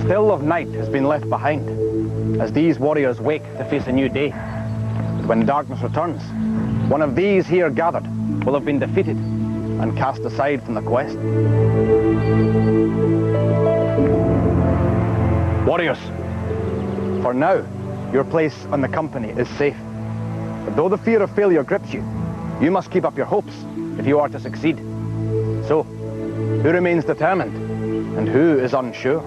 still of night has been left behind, as these warriors wake to face a new day. But when darkness returns, one of these here gathered will have been defeated and cast aside from the quest. Warriors, for now, your place on the company is safe. But though the fear of failure grips you, you must keep up your hopes if you are to succeed. So, who remains determined and who is unsure?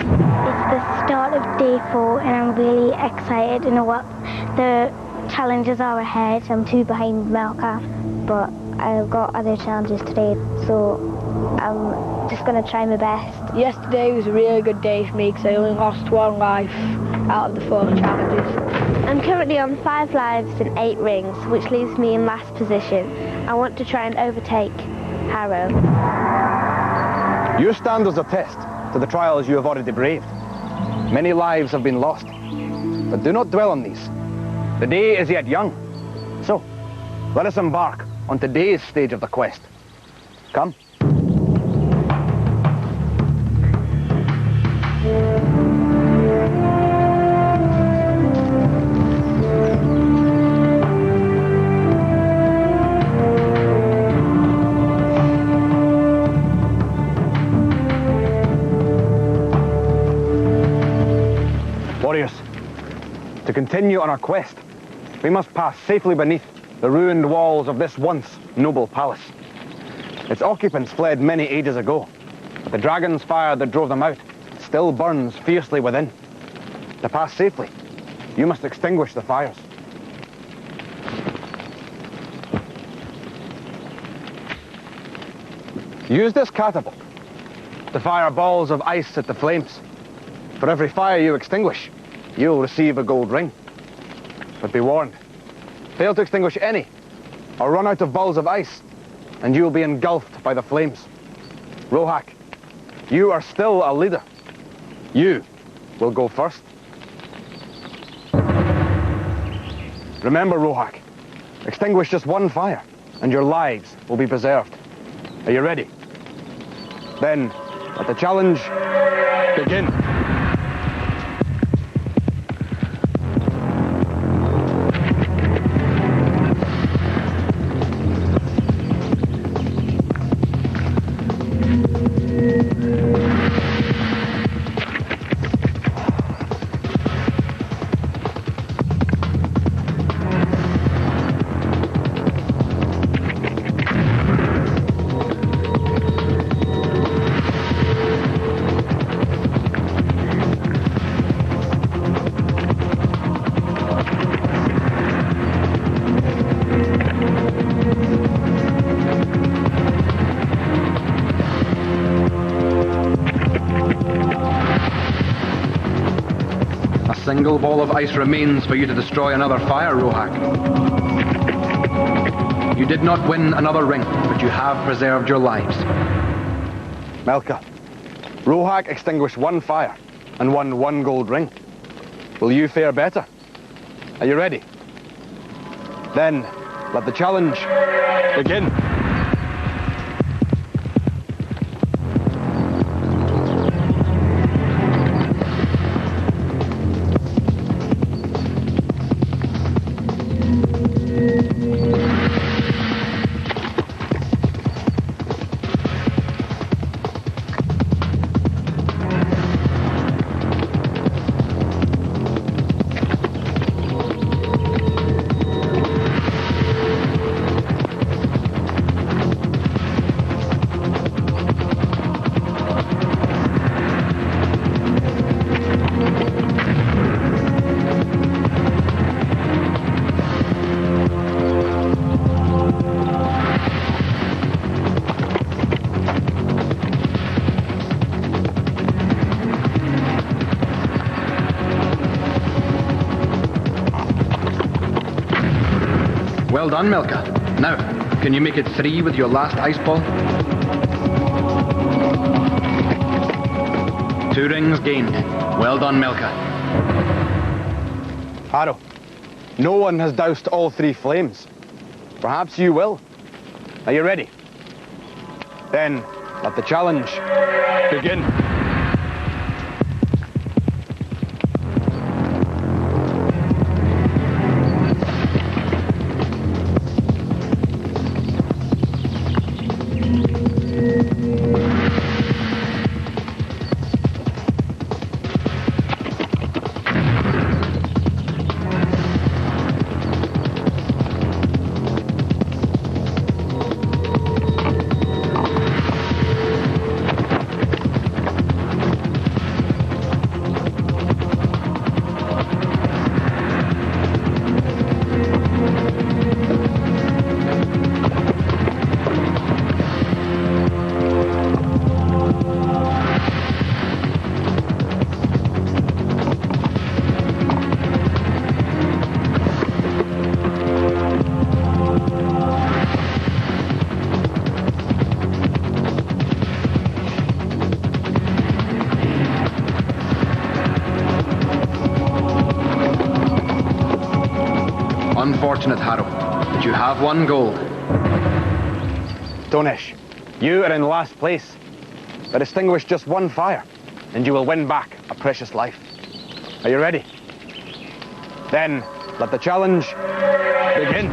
It's the start of day 4 and I'm really excited to know what the challenges are ahead. I'm 2 behind Melka, but I've got other challenges today, so I'm just going to try my best. Yesterday was a really good day for me because I only lost 1 life out of the 4 challenges. I'm currently on 5 lives and 8 rings, which leaves me in last position. I want to try and overtake Harrow. You stand as a test to the trials you have already braved. Many lives have been lost, but do not dwell on these. The day is yet young, so let us embark on today's stage of the quest. Come. Warriors, to continue on our quest, we must pass safely beneath the ruined walls of this once noble palace. Its occupants fled many ages ago, but the dragon's fire that drove them out still burns fiercely within. To pass safely, you must extinguish the fires. Use this catapult to fire balls of ice at the flames. For every fire you extinguish, you'll receive a gold ring. But be warned, fail to extinguish any, or run out of balls of ice, and you'll be engulfed by the flames. Rohak, you are still a leader. You will go first. Remember, Rohak, extinguish just 1 fire, and your lives will be preserved. Are you ready? Then, let the challenge begin. A single ball of ice remains for you to destroy another fire, Rohak. You did not win another ring, but you have preserved your lives. Melka, Rohak extinguished 1 fire and won 1 gold ring. Will you fare better? Are you ready? Then, let the challenge begin. Well done, Melka. Now, can you make it 3 with your last ice ball? 2 rings gained. Well done, Melka. Harrow, no one has doused all 3 flames. Perhaps you will. Are you ready? Then, let the challenge begin. unfortunate, Harrow, but you have won gold. Tonesh, you are in last place, but extinguish just one fire, and you will win back a precious life. Are you ready? Then, let the challenge begin.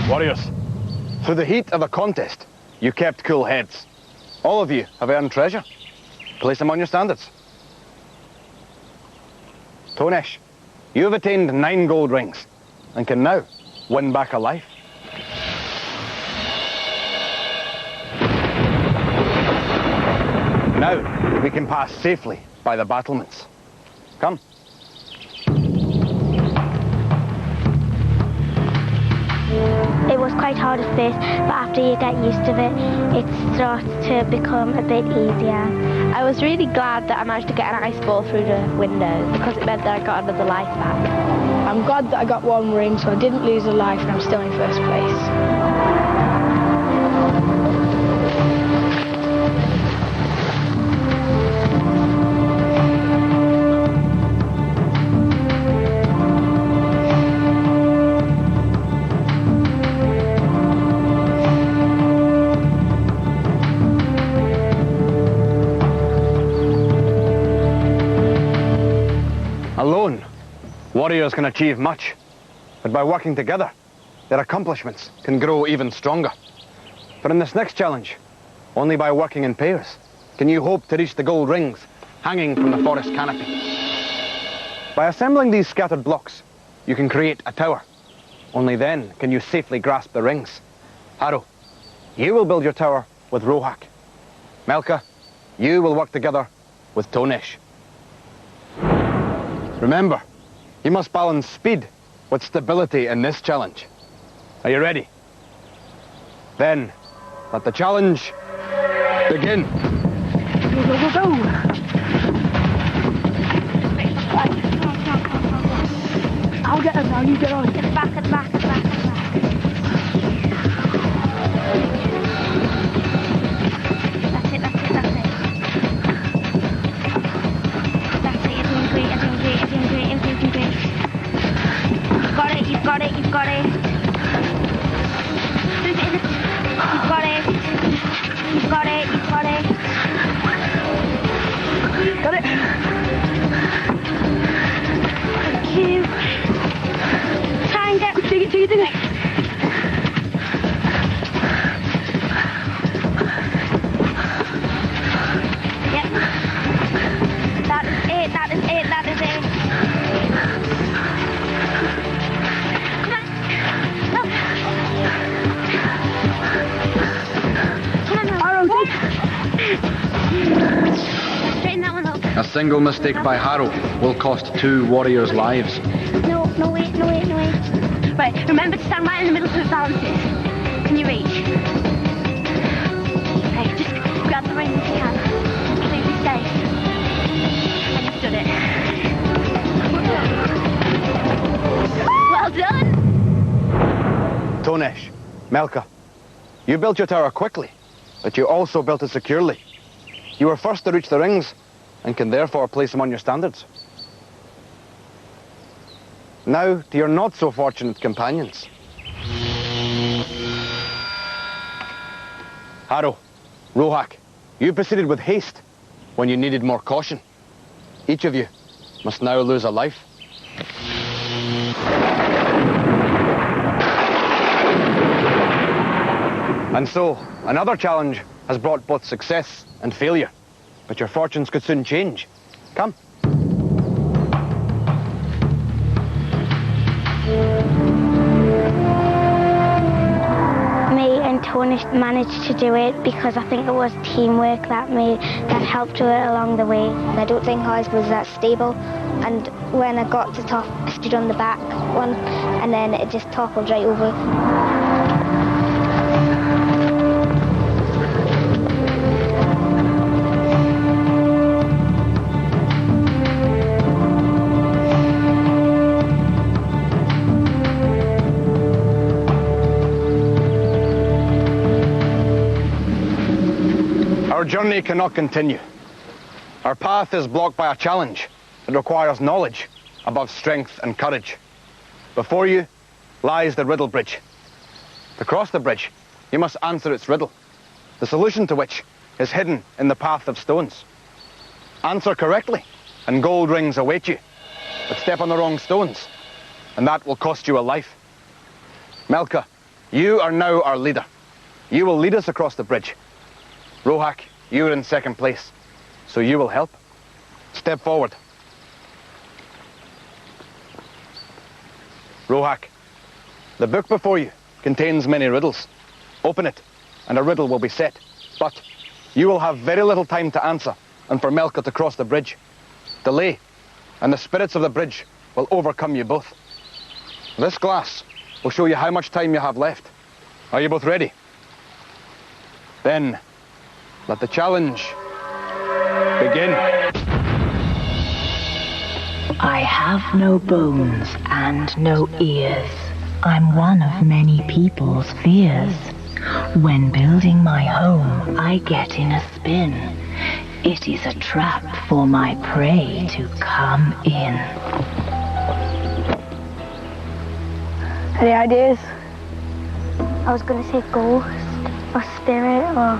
Warriors, through the heat of a contest, you kept cool heads. All of you have earned treasure. Place them on your standards. Tonesh, you have attained 9 gold rings and can now win back a life. Now we can pass safely by the battlements. Come. It was quite hard at first, but after you get used to it, it starts to become a bit easier. I was really glad that I managed to get an ice ball through the window because it meant that I got another life back. I'm glad that I got 1 ring, so I didn't lose a life and I'm still in first place. Alone, warriors can achieve much, but by working together, their accomplishments can grow even stronger. But in this next challenge, only by working in pairs can you hope to reach the gold rings hanging from the forest canopy. By assembling these scattered blocks, you can create a tower. Only then can you safely grasp the rings. Harrow, you will build your tower with Rohak. Melka, you will work together with Tonesh. Remember, you must balance speed with stability in this challenge. Are you ready? Then, let the challenge begin. Go, go, go, go! I'll get him now, you get on. At the back, at the back, at the back, at the back. That's it, that's it, that's it. That's it, you're doing great, you're doing great, you're doing great, you're doing great. You've got it, you've got it, you've got it. You've got it. You've got it, you've got it. Got it! Thank you. Try and get... Dig it, dig it, dig it! Yep. That is it, that is it, that is it. Come on. No. Come on now. Arrow, Straighten that one up. A single mistake by Harrow will cost 2 warriors' lives. No, no, wait, no, wait, no, wait. Right, remember to stand right in the middle so it balances. Can you reach? Okay, just grab the ring if you can. Completely safe. And you've done it. Well done! Tonesh, Melka, you built your tower quickly, but you also built it securely. You were first to reach the rings and can therefore place them on your standards. Now to your not so fortunate companions. Harrow, Rohak, you proceeded with haste when you needed more caution. Each of you must now lose a life. And so, another challenge has brought both success and failure. But your fortunes could soon change. Come. Me and Tony managed to do it because I think it was teamwork that helped do it along the way. I don't think ours was that stable, and when I got to the top, I stood on the back one, and then it just toppled right over. Our journey cannot continue. Our path is blocked by a challenge that requires knowledge above strength and courage. Before you lies the riddle bridge. To cross the bridge, you must answer its riddle, the solution to which is hidden in the path of stones. Answer correctly, and gold rings await you. But step on the wrong stones, and that will cost you a life. Melka, you are now our leader. You will lead us across the bridge. Rohak, you're in second place, so you will help. Step forward. Rohak, the book before you contains many riddles. Open it, and a riddle will be set. But you will have very little time to answer, and for Melka to cross the bridge. Delay, and the spirits of the bridge will overcome you both. This glass will show you how much time you have left. Are you both ready? Then, let the challenge begin. I have no bones and no ears. I'm one of many people's fears. When building my home, I get in a spin. It is a trap for my prey to come in. Any ideas? I was going to say ghost or spirit or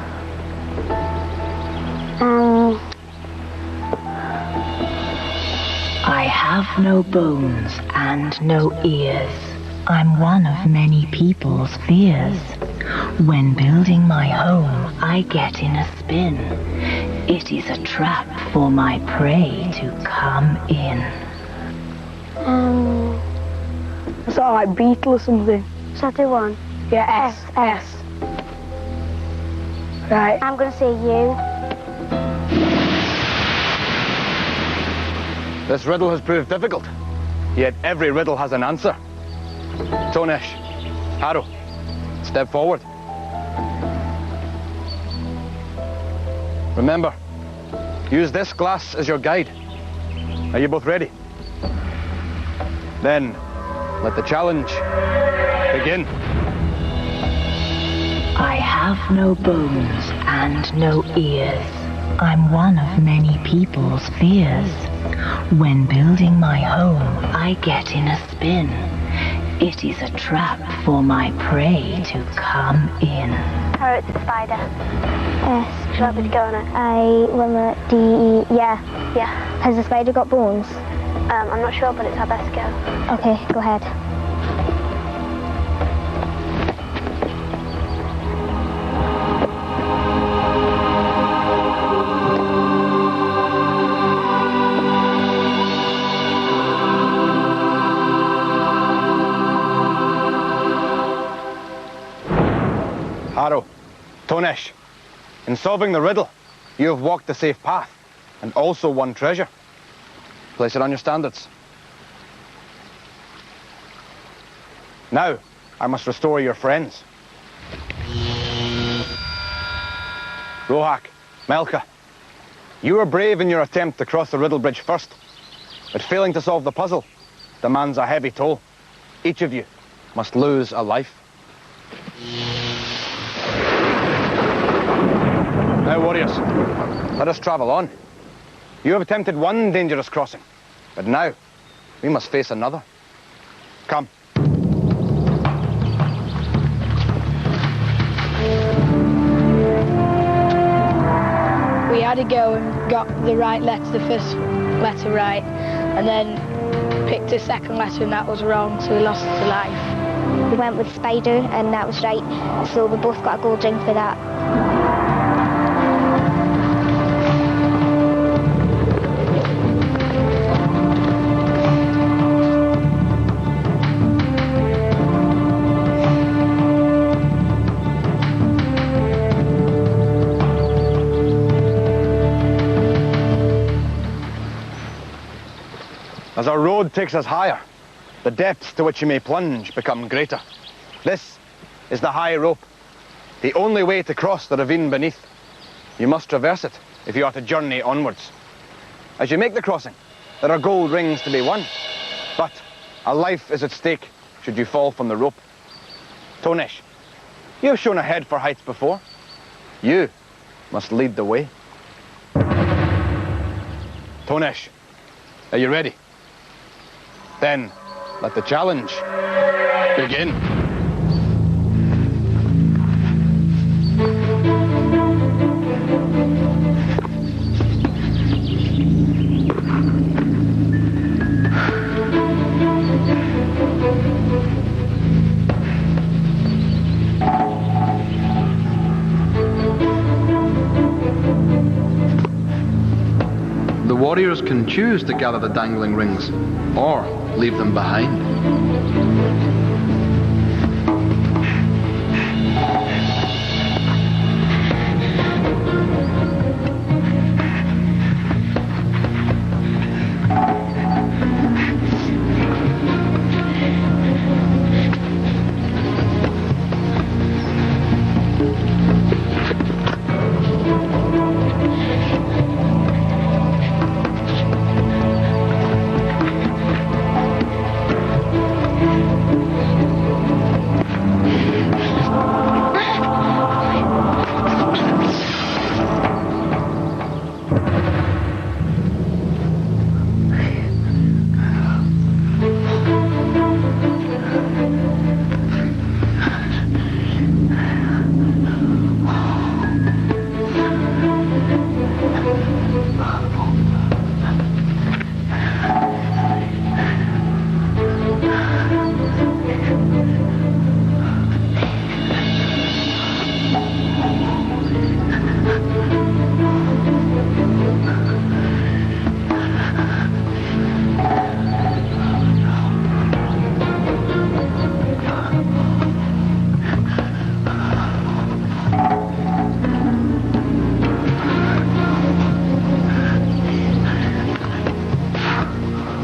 I have no bones and no ears. I'm one of many people's fears. When building my home, I get in a spin. It is a trap for my prey to come in. Sort of like beetle or something. Shall I do one? Yeah, S. Right. I'm going to say you. This riddle has proved difficult, yet every riddle has an answer. Tonesh, Harrow, step forward. Remember, use this glass as your guide. Are you both ready? Then, let the challenge begin. I have no bones and no ears. I'm one of many people's fears. When building my home, I get in a spin. It is a trap for my prey to come in. Or it's a spider. S. Would you like me to go on it? I-D-E. Yeah. Has the spider got bones? I'm not sure, but it's our best go. Okay, go ahead. Harrow, Tonesh, in solving the riddle, you have walked the safe path and also won treasure. Place it on your standards. Now, I must restore your friends. Rohak, Melka, you were brave in your attempt to cross the riddle bridge first, but failing to solve the puzzle demands a heavy toll. Each of you must lose a life. Now, warriors, let us travel on. You have attempted one dangerous crossing, but now we must face another. Come. We had a go and got the right letter, the first letter right, and then picked a second letter and that was wrong, so we lost the life. We went with spider and that was right, so we both got a gold ring for that. As our road takes us higher, the depths to which you may plunge become greater. This is the high rope, the only way to cross the ravine beneath. You must traverse it if you are to journey onwards. As you make the crossing, there are gold rings to be won, but a life is at stake should you fall from the rope. Tonesh, you have shown a head for heights before. You must lead the way. Tonesh, are you ready? Then, let the challenge begin. The warriors can choose to gather the dangling rings, or leave them behind.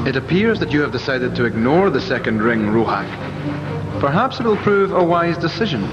It appears that you have decided to ignore the second ring, Rohak. Perhaps it will prove a wise decision.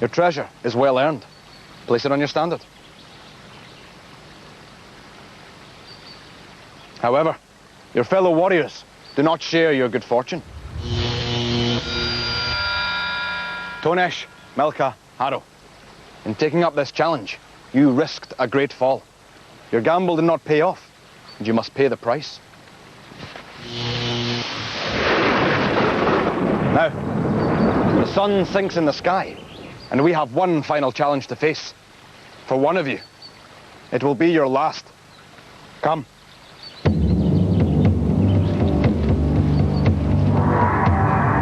Your treasure is well earned. Place it on your standard. However, your fellow warriors do not share your good fortune. Tonesh, Melka, Harrow, in taking up this challenge, you risked a great fall. Your gamble did not pay off, and you must pay the price. Now, the sun sinks in the sky, and we have one final challenge to face. For one of you, it will be your last. Come.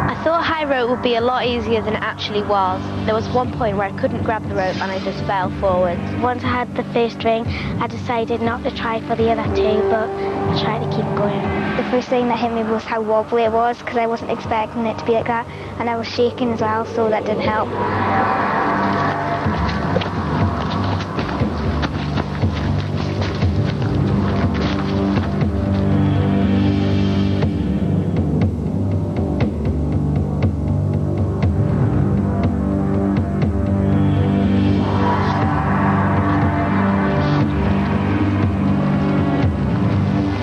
I thought high rope would be a lot easier than it actually was. There was one point where I couldn't grab the rope and I just fell forward. Once I had the first ring, I decided not to try for the other two, but I tried to keep going. The first thing that hit me was how wobbly it was, because I wasn't expecting it to be like that, and I was shaking as well, so that didn't help.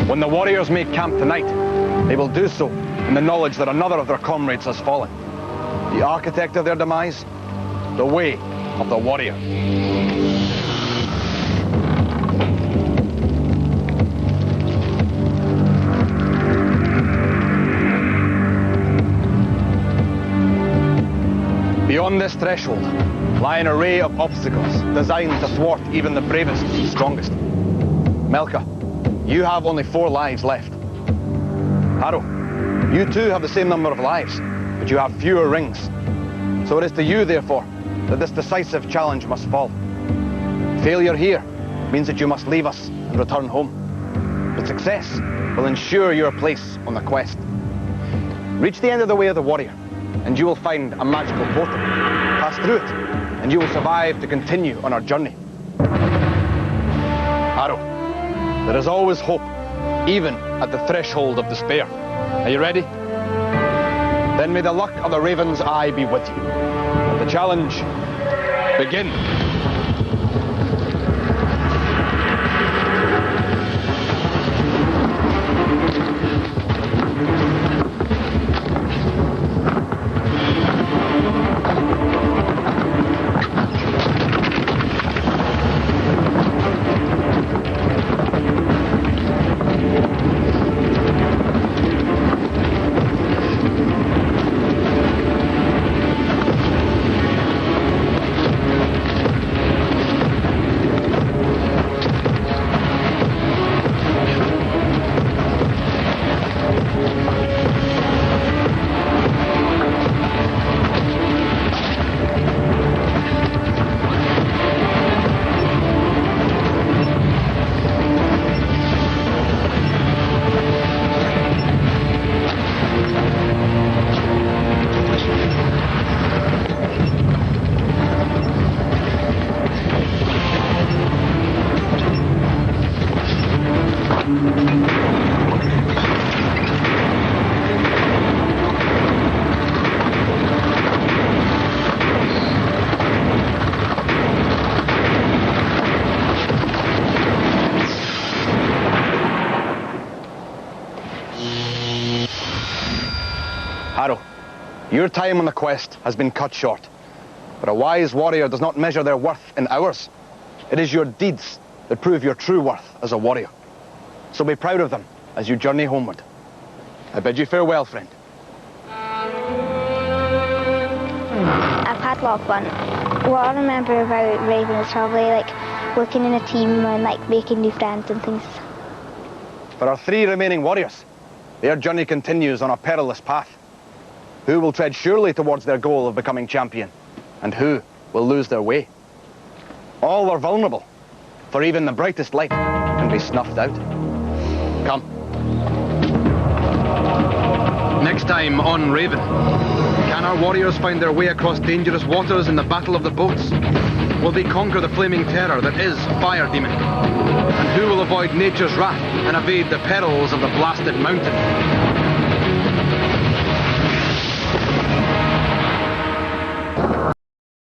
When the warriors make camp tonight, they will do so in the knowledge that another of their comrades has fallen. The architect of their demise, the way of the warrior. Beyond this threshold lie an array of obstacles designed to thwart even the bravest and strongest. Melka, you have only 4 lives left. Harrow, you too have the same number of lives, but you have fewer rings. So it is to you, therefore, that this decisive challenge must fall. Failure here means that you must leave us and return home. But success will ensure your place on the quest. Reach the end of the Way of the Warrior, and you will find a magical portal. Pass through it, and you will survive to continue on our journey. Harrow, there is always hope, even at the threshold of despair. Are you ready? Then may the luck of the Raven's Eye be with you. Let the challenge begin. Harrow, your time on the quest has been cut short. But a wise warrior does not measure their worth in hours. It is your deeds that prove your true worth as a warrior. So be proud of them as you journey homeward. I bid you farewell, friend. I've had a lot of fun. What I remember about Raven is probably like working in a team and like making new friends and things. For our 3 remaining warriors, their journey continues on a perilous path. Who will tread surely towards their goal of becoming champion, and who will lose their way? All are vulnerable, for even the brightest light can be snuffed out. Come. Next time on Raven, can our warriors find their way across dangerous waters in the Battle of the Boats? Will they conquer the flaming terror that is Fire Demon? And who will avoid nature's wrath and evade the perils of the blasted mountain?